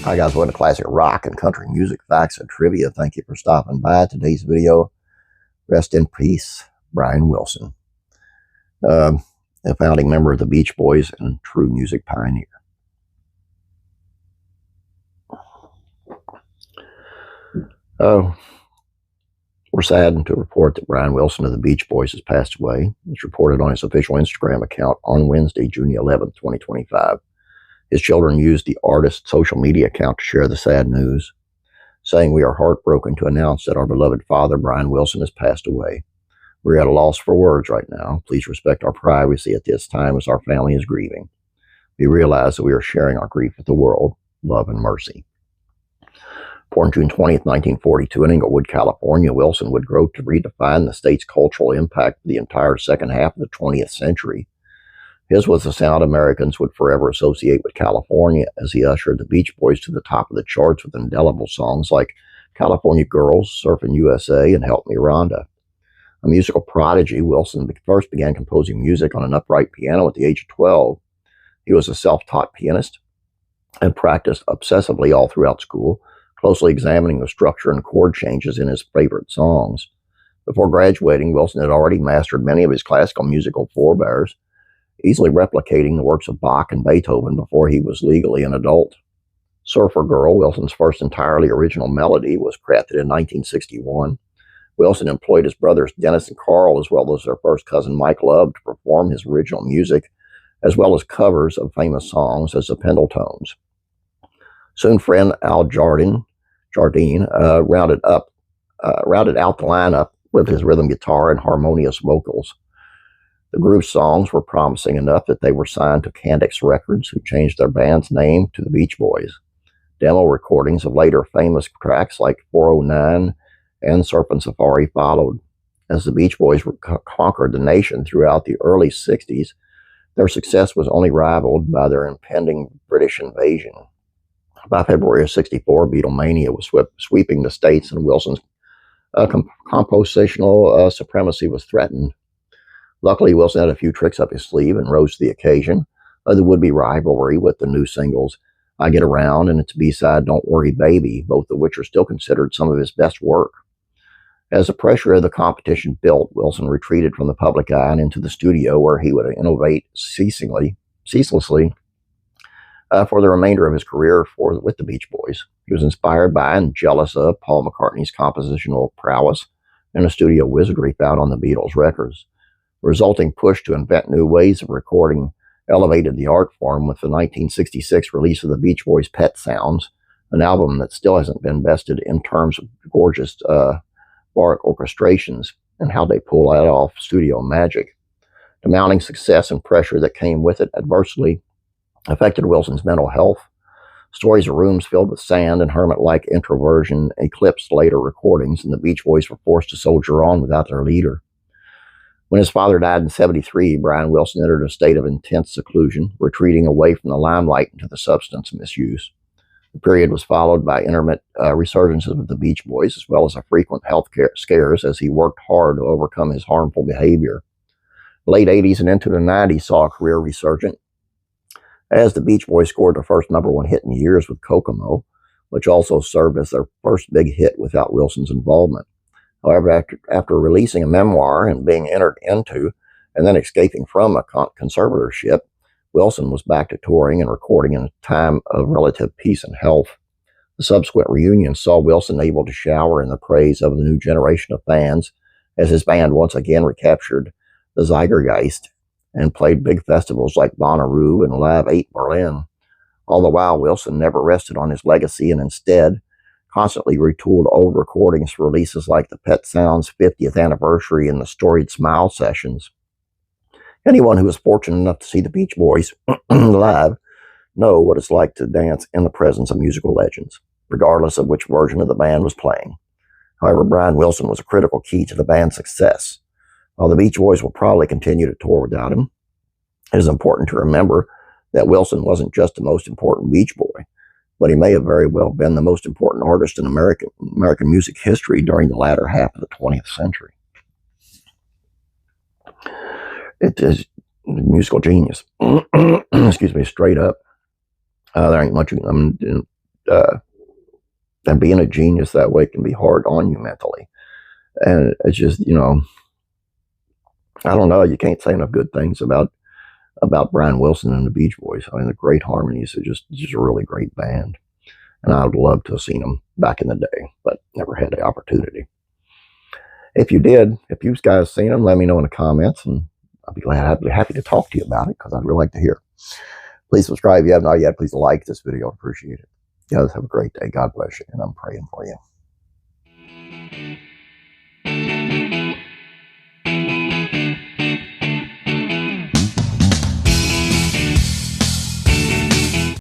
Hi guys, welcome to Classic Rock and Country Music Facts and Trivia. Thank you for stopping by today's video. Rest in peace, Brian Wilson, a founding member of the Beach Boys and true music pioneer. We're saddened to report that Brian Wilson of the Beach Boys has passed away. It's reported on his official Instagram account on Wednesday, June 11th, 2025. His children used the artist's social media account to share the sad news, saying, "We are heartbroken to announce that our beloved father, Brian Wilson, has passed away. We're at a loss for words right now. Please respect our privacy at this time as our family is grieving. We realize that we are sharing our grief with the world. Love and mercy." Born June 20th, 1942 in Inglewood, California, Wilson would grow to redefine the state's cultural impact for the entire second half of the 20th century. His was the sound Americans would forever associate with California, as he ushered the Beach Boys to the top of the charts with indelible songs like California Girls, Surfin' USA, and Help Me Rhonda. A musical prodigy, Wilson first began composing music on an upright piano at the age of 12. He was a self-taught pianist and practiced obsessively all throughout school, closely examining the structure and chord changes in his favorite songs. Before graduating, Wilson had already mastered many of his classical musical forebears, easily replicating the works of Bach and Beethoven before he was legally an adult. Surfer Girl, Wilson's first entirely original melody, was crafted in 1961. Wilson employed his brothers Dennis and Carl, as well as their first cousin Mike Love, to perform his original music, as well as covers of famous songs as the Pendletones. Soon friend Al Jardine rounded out the lineup with his rhythm guitar and harmonious vocals. The group's songs were promising enough that they were signed to Candix Records, who changed their band's name to the Beach Boys. Demo recordings of later famous tracks like 409 and Surfin' Safari followed. As the Beach Boys conquered the nation throughout the early 60s, their success was only rivaled by their impending British invasion. By February of '64, Beatlemania was sweeping the states, and Wilson's compositional supremacy was threatened. Luckily, Wilson had a few tricks up his sleeve and rose to the occasion. The would-be rivalry with the new singles I Get Around and its B-side Don't Worry Baby, both of which are still considered some of his best work. As the pressure of the competition built, Wilson retreated from the public eye and into the studio, where he would innovate ceaselessly for the remainder of his career with the Beach Boys. He was inspired by and jealous of Paul McCartney's compositional prowess and the studio wizardry found on the Beatles records. The resulting push to invent new ways of recording elevated the art form with the 1966 release of the Beach Boys' Pet Sounds, an album that still hasn't been bested in terms of gorgeous baroque orchestrations and how they pull that off studio magic. The mounting success and pressure that came with it adversely affected Wilson's mental health. Stories of rooms filled with sand and hermit-like introversion eclipsed later recordings, and the Beach Boys were forced to soldier on without their leader. When his father died in '73, Brian Wilson entered a state of intense seclusion, retreating away from the limelight into the substance misuse. The period was followed by intermittent resurgences of the Beach Boys, as well as frequent health scares as he worked hard to overcome his harmful behavior. The late '80s and into the '90s saw a career resurgence, as the Beach Boys scored their first #1 hit in years with Kokomo, which also served as their first big hit without Wilson's involvement. However, after releasing a memoir and being entered into and then escaping from a conservatorship, Wilson was back to touring and recording in a time of relative peace and health. The subsequent reunion saw Wilson able to shower in the praise of the new generation of fans, as his band once again recaptured the Zeitgeist and played big festivals like Bonnaroo and Live 8 Berlin. All the while, Wilson never rested on his legacy and instead constantly retooled old recordings for releases like the Pet Sounds 50th anniversary and the Storied Smile sessions. Anyone who was fortunate enough to see the Beach Boys live know what it's like to dance in the presence of musical legends, regardless of which version of the band was playing. However, Brian Wilson was a critical key to the band's success. While the Beach Boys will probably continue to tour without him, it is important to remember that Wilson wasn't just the most important Beach Boy, but he may have very well been the most important artist in American music history during the latter half of the 20th century. It is musical genius. Excuse me, straight up. There ain't much and being a genius that way can be hard on you mentally. And it's just, you know, I don't know. You can't say enough good things about Brian Wilson and the Beach Boys. I mean, the great harmonies. Are just a really great band. And I would love to have seen them back in the day, but never had the opportunity. If you did, if you guys seen them, let me know in the comments, and I'd be happy to talk to you about it, because I'd really like to hear. Please subscribe if you have not yet. Please like this video. I appreciate it. You guys have a great day. God bless you, and I'm praying for you.